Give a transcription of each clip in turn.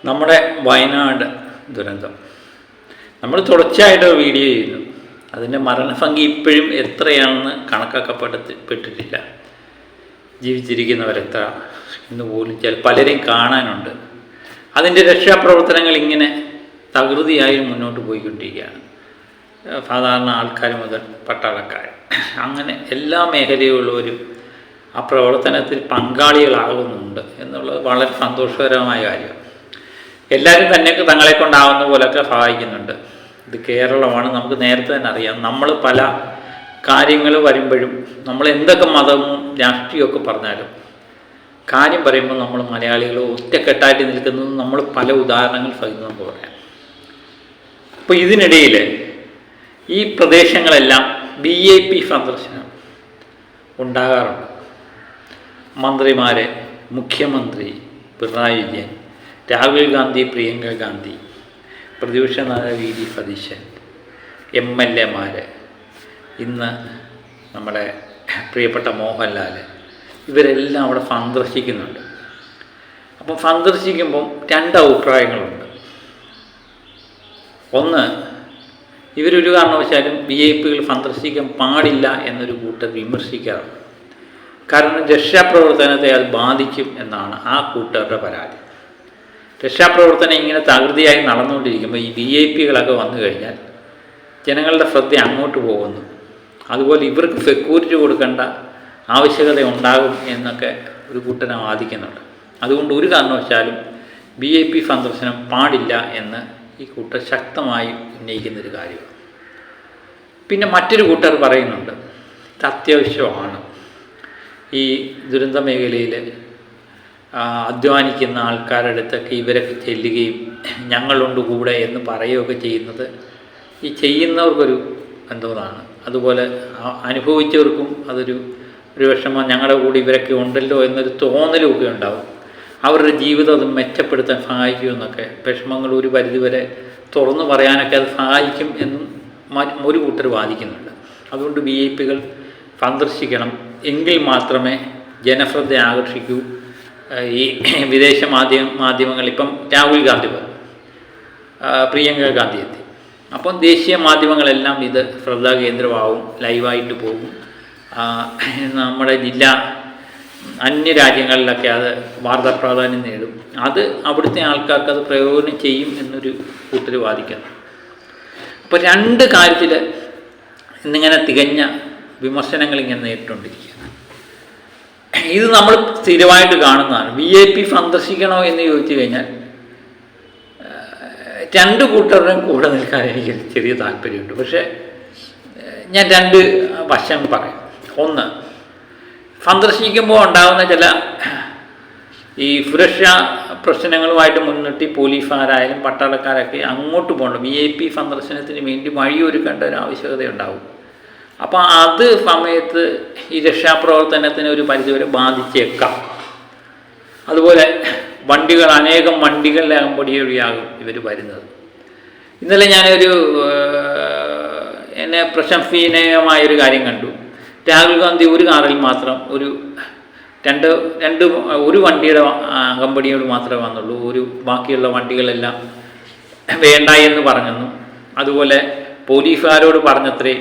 നമ്മുടെ വയനാട് ദുരന്തം നമ്മൾ തുടർച്ചയായിട്ട് വീഡിയോ ചെയ്യുന്നു. അതിൻ്റെ മരണസംഖ്യ ഇപ്പോഴും എത്രയാണെന്ന് കണക്കാക്കപ്പെട്ടിട്ടില്ല. ജീവിച്ചിരിക്കുന്നവരെത്ര എന്ന് പോലും പലരെയും കാണാനുണ്ട്. അതിൻ്റെ രക്ഷാപ്രവർത്തനങ്ങൾ ഇങ്ങനെ തകൃതിയായി മുന്നോട്ട് പോയിക്കൊണ്ടിരിക്കുകയാണ്. സാധാരണ ആൾക്കാർ മുതൽ പട്ടാളക്കാർ, അങ്ങനെ എല്ലാ മേഖലയിലുള്ളവരും ആ പ്രവർത്തനത്തിൽ പങ്കാളികളാകുന്നുണ്ട് എന്നുള്ളത് വളരെ സന്തോഷകരമായ കാര്യമാണ്. എല്ലാവരും തന്നെ തങ്ങളെ കൊണ്ടാവുന്ന പോലൊക്കെ സഹായിക്കുന്നുണ്ട്. ഇത് കേരളമാണ്, നമുക്ക് നേരത്തെ തന്നെ അറിയാം. നമ്മൾ പല കാര്യങ്ങൾ വരുമ്പോഴും നമ്മൾ എന്തൊക്കെ മതവും രാഷ്ട്രീയമൊക്കെ പറഞ്ഞാലും കാര്യം പറയുമ്പോൾ നമ്മൾ മലയാളികൾ ഒറ്റക്കെട്ടായിട്ട് നിൽക്കുന്നത് നമ്മൾ പല ഉദാഹരണങ്ങൾ സഹിതം നമുക്ക് പറയാം. അപ്പോൾ ഇതിനിടയിൽ ഈ പ്രദേശങ്ങളെല്ലാം VIP സന്ദർശനം ഉണ്ടാകാറുണ്ട്. മന്ത്രിമാരെ, മുഖ്യമന്ത്രി പിണറായി വിജയൻ, രാഹുൽ ഗാന്ധി, പ്രിയങ്ക ഗാന്ധി, പ്രതിപക്ഷ നേതാവ് VD സതീശൻ, MLA മാർ, ഇന്ന് നമ്മുടെ പ്രിയപ്പെട്ട മോഹൻലാൽ, ഇവരെല്ലാം അവിടെ സന്ദർശിക്കുന്നുണ്ട്. അപ്പം സന്ദർശിക്കുമ്പം രണ്ട് അഭിപ്രായങ്ങളുണ്ട്. ഒന്ന്, ഇവരൊരു കാരണവശാലും VIP സന്ദർശിക്കാൻ പാടില്ല എന്നൊരു കൂട്ടർ വിമർശിക്കാറുണ്ട്. കാരണം രക്ഷാപ്രവർത്തനത്തെ അത് ബാധിക്കും എന്നാണ് ആ കൂട്ടരുടെ പരാതി. രക്ഷാപ്രവർത്തനം ഇങ്ങനെ തകൃതിയായി നടന്നുകൊണ്ടിരിക്കുമ്പോൾ ഈ VIP വന്നു കഴിഞ്ഞാൽ ജനങ്ങളുടെ ശ്രദ്ധ അങ്ങോട്ട് പോകുന്നു. അതുപോലെ ഇവർക്ക് സെക്യൂരിറ്റി കൊടുക്കേണ്ട ആവശ്യകത ഉണ്ടാകും എന്നൊക്കെ ഒരു കൂട്ടനെ വാദിക്കുന്നുണ്ട്. അതുകൊണ്ട് ഒരു കാരണവശാലും VIP സന്ദർശനം പാടില്ല എന്ന് ഈ കൂട്ടർ ശക്തമായി ഉന്നയിക്കുന്നൊരു കാര്യമാണ്. പിന്നെ മറ്റൊരു കൂട്ടർ പറയുന്നുണ്ട്, ഇത് അത്യാവശ്യമാണ്. ഈ ദുരന്ത മേഖലയിൽ അധ്വാനിക്കുന്ന ആൾക്കാരുടെ അടുത്തൊക്കെ ഇവരൊക്കെ ചെല്ലുകയും ഞങ്ങളുണ്ട് കൂടെ എന്ന് പറയുകയൊക്കെ ചെയ്യുന്നത് ഈ ചെയ്യുന്നവർക്കൊരു എന്തോന്നാണ്. അതുപോലെ അനുഭവിച്ചവർക്കും അതൊരു വിഷമം, ഞങ്ങളുടെ കൂടെ ഇവരൊക്കെ ഉണ്ടല്ലോ എന്നൊരു തോന്നലുമൊക്കെ ഉണ്ടാവും. അവരുടെ ജീവിതം അത് മെച്ചപ്പെടുത്താൻ സഹായിക്കുമെന്നൊക്കെ, വിഷമങ്ങൾ ഒരു പരിധിവരെ തുറന്നു പറയാനൊക്കെ അത് സഹായിക്കും എന്നും ഒരു കൂട്ടർ വാദിക്കുന്നുണ്ട്. അതുകൊണ്ട് VIP സന്ദർശിക്കണം, എങ്കിൽ മാത്രമേ ജനശ്രദ്ധ ആകർഷിക്കൂ. ഈ വിദേശ മാധ്യമങ്ങൾ ഇപ്പം രാഹുൽ ഗാന്ധി പറഞ്ഞു, പ്രിയങ്ക ഗാന്ധി എത്തി, അപ്പം ദേശീയ മാധ്യമങ്ങളെല്ലാം ഇത് ശ്രദ്ധാകേന്ദ്രമാവും, ലൈവായിട്ട് പോകും. നമ്മുടെ അന്യ രാജ്യങ്ങളിലൊക്കെ അത് വാർത്താ പ്രാധാന്യം നേടും. അത് അവിടുത്തെ ആൾക്കാർക്ക് അത് പ്രയോജനം ചെയ്യും എന്നൊരു കൂട്ടർ വാദിക്കുന്നു. അപ്പോൾ രണ്ട് കാര്യത്തിൽ ഇന്നിങ്ങനെ തികഞ്ഞ വിമർശനങ്ങൾ ഇങ്ങനെ നേരിട്ടുകൊണ്ടിരിക്കുകയാണ്. ഇത് നമ്മൾ സ്ഥിരമായിട്ട് കാണുന്നതാണ്. VIP സന്ദർശിക്കണോ എന്ന് ചോദിച്ചു കഴിഞ്ഞാൽ രണ്ട് കൂട്ടരുടെയും കൂടെ നിൽക്കാൻ എനിക്ക് ചെറിയ താല്പര്യമുണ്ട്. പക്ഷേ ഞാൻ രണ്ട് വശം പറയാം. ഒന്ന്, സന്ദർശിക്കുമ്പോൾ ഉണ്ടാകുന്ന ചില ഈ സുരക്ഷാ പ്രശ്നങ്ങളുമായിട്ട് മുൻനിർത്തി പോലീസുകാരായാലും പട്ടാളക്കാരൊക്കെ അങ്ങോട്ട് പോകണം. VIP സന്ദർശനത്തിന് വേണ്ടി വഴിയൊരുക്കേണ്ട ഒരു ആവശ്യകതയുണ്ടാവും. അപ്പോൾ അത് സമയത്ത് ഈ രക്ഷാപ്രവർത്തനത്തിന് ഒരു പരിധിവരെ ബാധിച്ചേക്കാം. അതുപോലെ അനേകം വണ്ടികളിലെ അകമ്പടിയൊഴിയാകും ഇവർ വരുന്നത്. ഇന്നലെ ഞാനൊരു എന്നെ പ്രശംസനീയമായൊരു കാര്യം കണ്ടു. രാഹുൽ ഗാന്ധി ഒരു കാറിൽ മാത്രം ഒരു വണ്ടിയുടെ അകമ്പടിയോട് മാത്രമേ വന്നുള്ളൂ. ബാക്കിയുള്ള വണ്ടികളെല്ലാം വേണ്ട എന്ന് പറഞ്ഞെന്നും, അതുപോലെ പോലീസുകാരോട് പറഞ്ഞത്രേ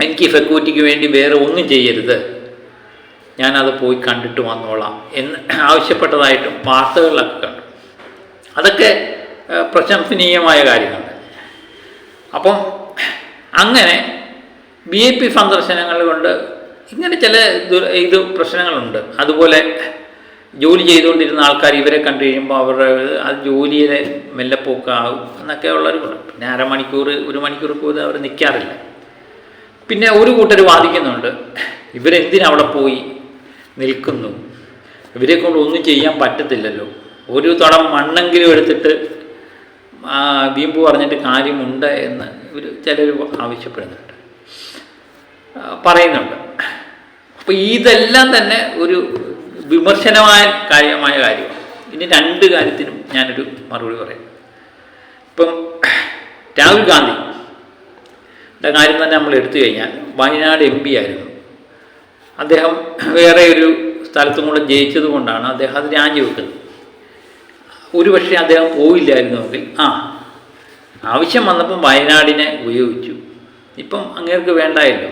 എനിക്ക് സെക്യൂരിറ്റിക്ക് വേണ്ടി വേറെ ഒന്നും ചെയ്യരുത്, ഞാനത് പോയി കണ്ടിട്ട് വന്നോളാം എന്ന് ആവശ്യപ്പെട്ടതായിട്ടും വാർത്തകളിലൊക്കെ കണ്ടു. അതൊക്കെ പ്രശംസനീയമായ കാര്യമാണ്. അപ്പം അങ്ങനെ VIP സന്ദർശനങ്ങൾ കൊണ്ട് ഇങ്ങനെ ചില പ്രശ്നങ്ങളുണ്ട്. അതുപോലെ ജോലി ചെയ്തുകൊണ്ടിരുന്ന ആൾക്കാർ ഇവരെ കണ്ടു കഴിയുമ്പോൾ അവരുടെ അത് ജോലിയിലെ മെല്ലെപ്പോക്കാകും എന്നൊക്കെ ഉള്ളൊരു ഗുണം. പിന്നെ ഒരു മണിക്കൂർ പോലും അവർ നിൽക്കാറില്ല. പിന്നെ ഒരു കൂട്ടർ വാദിക്കുന്നുണ്ട്, ഇവരെന്തിനവിടെ പോയി നിൽക്കുന്നു, ഇവരെ കൊണ്ട് ഒന്നും ചെയ്യാൻ പറ്റത്തില്ലല്ലോ, ഒരു തടം മണ്ണെങ്കിലും എടുത്തിട്ട് വീമ്പ് പറഞ്ഞിട്ട് കാര്യമുണ്ട് എന്ന് ചിലർ ആവശ്യപ്പെടുന്നുണ്ട്, പറയുന്നുണ്ട്. അപ്പോൾ ഇതെല്ലാം തന്നെ ഒരു വിമർശനമായ കാര്യമാണ്. ഇനി രണ്ട് കാര്യത്തിനും ഞാനൊരു മറുപടി പറയാം. ഇപ്പം രാഹുൽ ഗാന്ധിയുടെ കാര്യം തന്നെ നമ്മൾ എടുത്തു കഴിഞ്ഞാൽ വയനാട് MP ആയിരുന്നു. അദ്ദേഹം വേറെ ഒരു സ്ഥലത്തും കൂടെ ജയിച്ചത് കൊണ്ടാണ് അദ്ദേഹം അത് രാജിവെക്കുന്നത്. ഒരുപക്ഷെ അദ്ദേഹം പോയില്ലായിരുന്നുവെങ്കിൽ ആവശ്യം വന്നപ്പം വയനാടിനെ ഉപയോഗിച്ചു. ഇപ്പം അങ്ങേർക്ക് വേണ്ടായല്ലോ.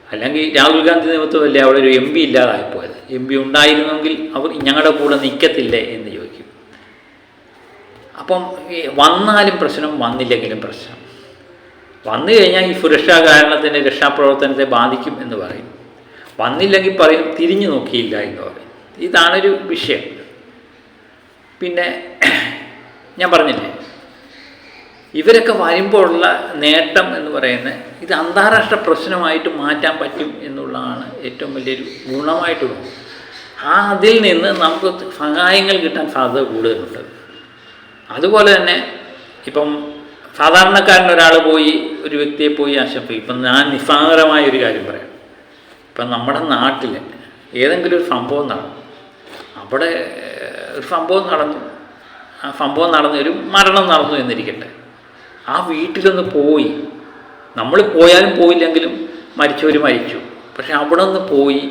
അല്ലെങ്കിൽ രാഹുൽ ഗാന്ധി നിമിത്തമല്ലേ അവിടെ ഒരു MP ഇല്ലാതായിപ്പോയത്. MP ഉണ്ടായിരുന്നെങ്കിൽ അവർ ഞങ്ങളുടെ കൂടെ നിൽക്കത്തില്ലേ എന്ന് ചോദിക്കും. അപ്പം വന്നാലും പ്രശ്നം, വന്നില്ലെങ്കിലും പ്രശ്നം. വന്നു കഴിഞ്ഞാൽ ഈ സുരക്ഷാ കാരണത്തിൻ്റെ രക്ഷാപ്രവർത്തനത്തെ ബാധിക്കും എന്ന് പറയും. വന്നില്ലെങ്കിൽ പറയും തിരിഞ്ഞു നോക്കിയില്ല എന്ന് പറയും. ഇതാണൊരു വിഷയം. പിന്നെ ഞാൻ പറഞ്ഞില്ലേ, ഇവരൊക്കെ വരുമ്പോഴുള്ള നേട്ടം എന്ന് പറയുന്നത് ഇത് അന്താരാഷ്ട്ര പ്രശ്നമായിട്ട് മാറ്റാൻ പറ്റും എന്നുള്ളതാണ് ഏറ്റവും വലിയൊരു ഗുണമായിട്ടുള്ളത്. അതിൽ നിന്ന് നമുക്ക് സഹായങ്ങൾ കിട്ടാൻ സാധ്യത കൂടുതലുണ്ട്. അതുപോലെ തന്നെ ഇപ്പം സാധാരണക്കാരൻ ഒരാൾ പോയി ഒരു വ്യക്തിയെ പോയി ആശംസിക്കും. ഇപ്പം ഞാൻ നിസ്സാരമായൊരു കാര്യം പറയാം. ഇപ്പം നമ്മുടെ നാട്ടിൽ ഏതെങ്കിലും ഒരു സംഭവം നടന്നു, അവിടെ ഒരു സംഭവം നടന്നു, ആ സംഭവം നടന്നു, ഒരു മരണം നടന്നു എന്നിരിക്കട്ടെ. ആ വീട്ടിലൊന്ന് പോയി, നമ്മൾ പോയാലും പോയില്ലെങ്കിലും മരിച്ചവർ മരിച്ചു, പക്ഷെ അവിടെ നിന്ന് പോയി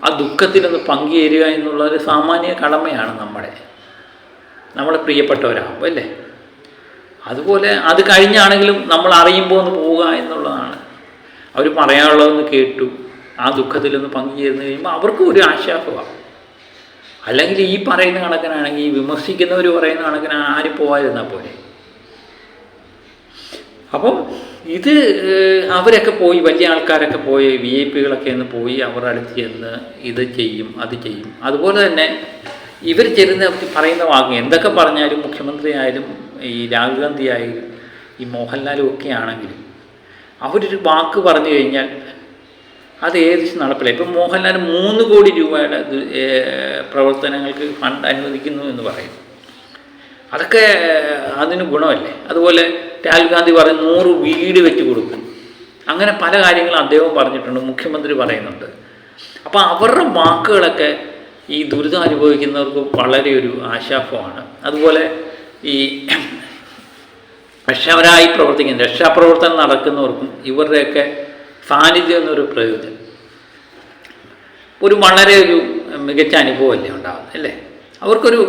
ആ ദുഃഖത്തിലൊന്ന് പങ്കുചേരുക എന്നുള്ളൊരു സാമാന്യ കടമയാണ് നമ്മളെ പ്രിയപ്പെട്ടവരാകുമ്പോൾ അല്ലേ. അതുപോലെ അത് കഴിഞ്ഞാണെങ്കിലും നമ്മൾ അറിയുമ്പോൾ ഒന്ന് പോവുക എന്നുള്ളതാണ്. അവർ പറയാനുള്ളതെന്ന് കേട്ടു, ആ ദുഃഖത്തിലൊന്ന് പങ്കുചേർന്ന് കഴിയുമ്പോൾ അവർക്കും ഒരു ആശ്വാസമാണ്. അല്ലെങ്കിൽ ഈ പറയുന്ന കണക്കിനാണെങ്കിൽ, ഈ വിമർശിക്കുന്നവർ പറയുന്ന കണക്കിന് ആരും പോകാതിരുന്നാൽ പോലെ. അപ്പം ഇത് അവരൊക്കെ പോയി, വലിയ ആൾക്കാരൊക്കെ പോയി, VIP-കളൊക്കെ ഒന്ന് പോയി അവരുടെ അടുത്ത് ചെന്ന് ഇത് ചെയ്യും, അത് ചെയ്യും. അതുപോലെ തന്നെ ഇവർ ചെല്ലുന്ന പറയുന്ന വാക്ക് എന്തൊക്കെ പറഞ്ഞാലും, മുഖ്യമന്ത്രി ആയാലും ഈ രാഹുൽ ഗാന്ധി ആയാലും ഈ മോഹൻലാലും ഒക്കെ ആണെങ്കിലും അവരൊരു വാക്ക് പറഞ്ഞു കഴിഞ്ഞാൽ അത് ഏകദേശം നടപ്പില്ല. ഇപ്പം മോഹൻലാൽ 3 കോടി രൂപയുടെ പ്രവർത്തനങ്ങൾക്ക് ഫണ്ട് അനുവദിക്കുന്നു എന്ന് പറയും. അതൊക്കെ അതിന് ഗുണമല്ലേ. അതുപോലെ രാഹുൽ ഗാന്ധി പറഞ്ഞ് 100 വീട് വെച്ച് കൊടുക്കും. അങ്ങനെ പല കാര്യങ്ങളും അദ്ദേഹം പറഞ്ഞിട്ടുണ്ട്, മുഖ്യമന്ത്രി പറയുന്നുണ്ട്. അപ്പോൾ അവരുടെ വാക്കുകളൊക്കെ ഈ ദുരിതം അനുഭവിക്കുന്നവർക്ക് വളരെ ഒരു ആശ്വാസമാണ്. അതുപോലെ ഈ രക്ഷാപരമായി പ്രവർത്തിക്കുന്ന രക്ഷാപ്രവർത്തനം നടക്കുന്നവർക്കും ഇവരുടെയൊക്കെ സാന്നിധ്യം എന്നൊരു പ്രയോജനം ഒരു വളരെ ഒരു മികച്ച അനുഭവമല്ലേ ഉണ്ടാകുന്നത് അല്ലേ. അവർക്കൊരു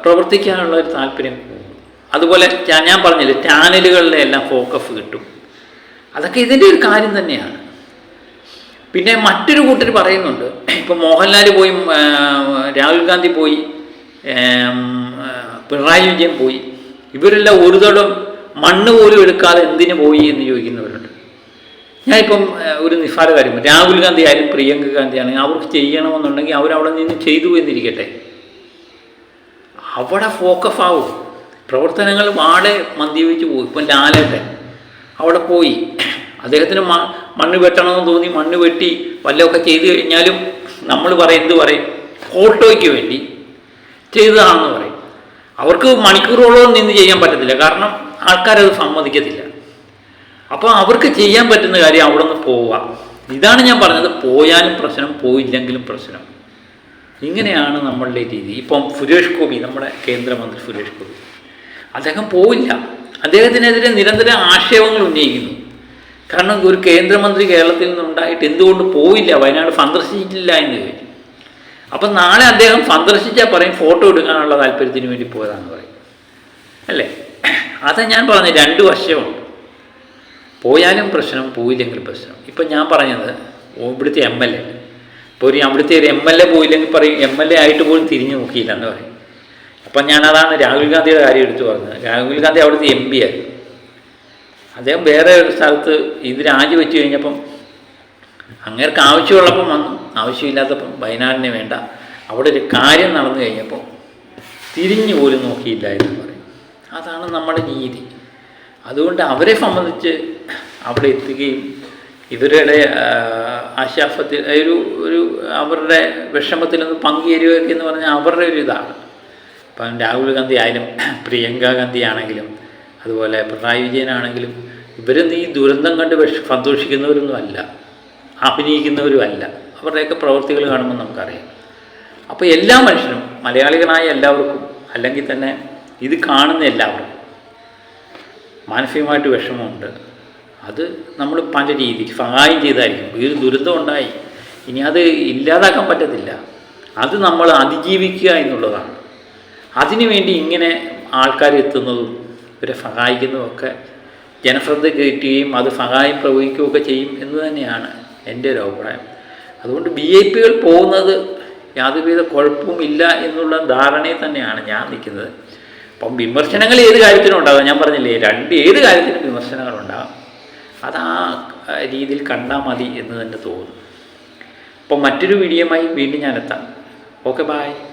പ്രവർത്തിക്കാനുള്ള ഒരു താല്പര്യം കൂടും. അതുപോലെ ഞാൻ പറഞ്ഞില്ലേ, ചാനലുകളിലെ എല്ലാം ഫോക്കസ് കിട്ടും. അതൊക്കെ ഇതിൻ്റെ ഒരു കാര്യം തന്നെയാണ്. പിന്നെ മറ്റൊരു കൂട്ടർ പറയുന്നുണ്ട്, ഇപ്പം മോഹൻലാൽ പോയി, രാഹുൽ ഗാന്ധി പോയി, പിണറായി വിജയൻ പോയി, ഇവരെല്ലാം ഒരു തടം മണ്ണ് പോലും എടുക്കാതെ എന്തിനു പോയി എന്ന് ചോദിക്കുന്നവരുണ്ട്. ഞാനിപ്പം ഒരു നിസ്സാര കാര്യം, രാഹുൽ ഗാന്ധി ആയാലും പ്രിയങ്ക ഗാന്ധി ആണെങ്കിൽ അവർക്ക് ചെയ്യണമെന്നുണ്ടെങ്കിൽ അവരവിടെ നിന്ന് ചെയ്തു എന്നിരിക്കട്ടെ, അവിടെ ഫോക്കസ് ആവും. പ്രവർത്തനങ്ങൾ വാടെ മന്ദീപിച്ച് പോകും. ഇപ്പം ലാലേട്ടൻ അവിടെ പോയി, അദ്ദേഹത്തിന് മണ്ണ് വെട്ടണമെന്ന് തോന്നി മണ്ണ് വെട്ടി വല്ലതൊക്കെ ചെയ്തു കഴിഞ്ഞാലും നമ്മൾ എന്ത് പറയും, ഫോട്ടോയ്ക്ക് വേണ്ടി ചെയ്തതാണെന്ന് പറയും. അവർക്ക് മണിക്കൂറുകളോളം നിന്ന് ചെയ്യാൻ പറ്റത്തില്ല, കാരണം ആൾക്കാരത് സമ്മതിക്കത്തില്ല. അപ്പോൾ അവർക്ക് ചെയ്യാൻ പറ്റുന്ന കാര്യം അവിടെ നിന്ന് പോവുക. ഇതാണ് ഞാൻ പറഞ്ഞത്, പോയാലും പ്രശ്നം, പോയില്ലെങ്കിലും പ്രശ്നം. ഇങ്ങനെയാണ് നമ്മളുടെ രീതി. ഇപ്പം സുരേഷ് ഗോപി, നമ്മുടെ കേന്ദ്രമന്ത്രി സുരേഷ് ഗോപി, അദ്ദേഹം പോയില്ല. അദ്ദേഹത്തിനെതിരെ നിരന്തരം ആക്ഷേപങ്ങൾ ഉന്നയിക്കുന്നു. കാരണം ഒരു കേന്ദ്രമന്ത്രി കേരളത്തിൽ നിന്നുണ്ടായിട്ട് എന്തുകൊണ്ട് പോയില്ല, വയനാട് സന്ദർശിച്ചില്ല എന്ന് ചോദിച്ചു. അപ്പം നാളെ അദ്ദേഹം സന്ദർശിച്ചാൽ പറയും ഫോട്ടോ എടുക്കാനുള്ള താല്പര്യത്തിന് വേണ്ടി പോയതാണെന്ന് പറയും അല്ലേ. അത് ഞാൻ പറഞ്ഞു, 2 വശമുണ്ട്. പോയാലും പ്രശ്നം, പോയില്ലെങ്കിലും പ്രശ്നം. ഇപ്പം ഞാൻ പറഞ്ഞത് ഇവിടുത്തെ MLA, ഇപ്പോൾ അവിടുത്തെ ഒരു MLA പോയില്ലെങ്കിൽ പറയും MLA ആയിട്ട് പോലും തിരിഞ്ഞു നോക്കിയില്ല എന്ന് പറയും. അപ്പം ഞാനതാണ് രാഹുൽ ഗാന്ധിയുടെ കാര്യം എടുത്തു പറഞ്ഞത്. രാഹുൽ ഗാന്ധി അവിടുത്തെ MP ആയിരുന്നു. അദ്ദേഹം വേറെ ഒരു സ്ഥലത്ത് ഇത് രാജിവെച്ച് കഴിഞ്ഞപ്പം അങ്ങേർക്ക് ആവശ്യമുള്ളപ്പം വന്നു, ആവശ്യമില്ലാത്തപ്പം വയനാടിനെ വേണ്ട. അവിടെ ഒരു കാര്യം നടന്നു കഴിഞ്ഞപ്പോൾ തിരിഞ്ഞു പോലും നോക്കിയില്ല എന്ന് പറയും. അതാണ് നമ്മുടെ രീതി. അതുകൊണ്ട് അവരെ സംബന്ധിച്ച് അവിടെ എത്തുകയും ഇവരുടെ ആശ്വാസത്തിൽ ഒരു അവരുടെ വിഷമത്തിലൊന്ന് പങ്കുചേരുകയൊക്കെ എന്ന് പറഞ്ഞാൽ അവരുടെ ഒരു ഇതാണ്. ഇപ്പം രാഹുൽ ഗാന്ധി ആയാലും പ്രിയങ്ക ഗാന്ധി ആണെങ്കിലും അതുപോലെ പിണറായി വിജയനാണെങ്കിലും ഇവരൊന്നും ഈ ദുരന്തം കണ്ട് സന്തോഷിക്കുന്നവരൊന്നും അല്ല, അഭിനയിക്കുന്നവരും അല്ല. അവരുടെയൊക്കെ പ്രവൃത്തികൾ കാണുമ്പോൾ നമുക്കറിയാം. അപ്പോൾ എല്ലാ മനുഷ്യനും, മലയാളികളായ എല്ലാവർക്കും, അല്ലെങ്കിൽ തന്നെ ഇത് കാണുന്ന എല്ലാവർക്കും മാനസികമായിട്ട് വിഷമമുണ്ട്. അത് നമ്മൾ പല രീതിക്ക് സഹായം ചെയ്തായിരിക്കും. ഈ ദുരന്തം ഉണ്ടായി, ഇനി അത് ഇല്ലാതാക്കാൻ പറ്റത്തില്ല. അത് നമ്മൾ അതിജീവിക്കുക എന്നുള്ളതാണ്. അതിനുവേണ്ടി ഇങ്ങനെ ആൾക്കാർ എത്തുന്നതും ഇവരെ സഹായിക്കുന്നതുമൊക്കെ ജനശ്രദ്ധ കിട്ടുകയും അത് സഹായം പ്രവഹിക്കുകയൊക്കെ ചെയ്യും എന്ന് തന്നെയാണ് എൻ്റെ ഒരു അഭിപ്രായം. അതുകൊണ്ട് VIP-കൾ പോകുന്നത് യാതൊരുവിധ കുഴപ്പവുമില്ല എന്നുള്ള ധാരണയിൽ തന്നെയാണ് ഞാൻ നിൽക്കുന്നത്. അപ്പം വിമർശനങ്ങൾ ഏത് കാര്യത്തിനും ഉണ്ടാകും. ഞാൻ പറഞ്ഞില്ലേ, ഏത് കാര്യത്തിനും വിമർശനങ്ങളുണ്ടാകും. അത് ആ രീതിയിൽ കണ്ടാൽ മതി എന്ന് തന്നെ തോന്നുന്നു. അപ്പം മറ്റൊരു വീഡിയോയുമായി വീണ്ടും ഞാൻ എത്താം. Okay, by.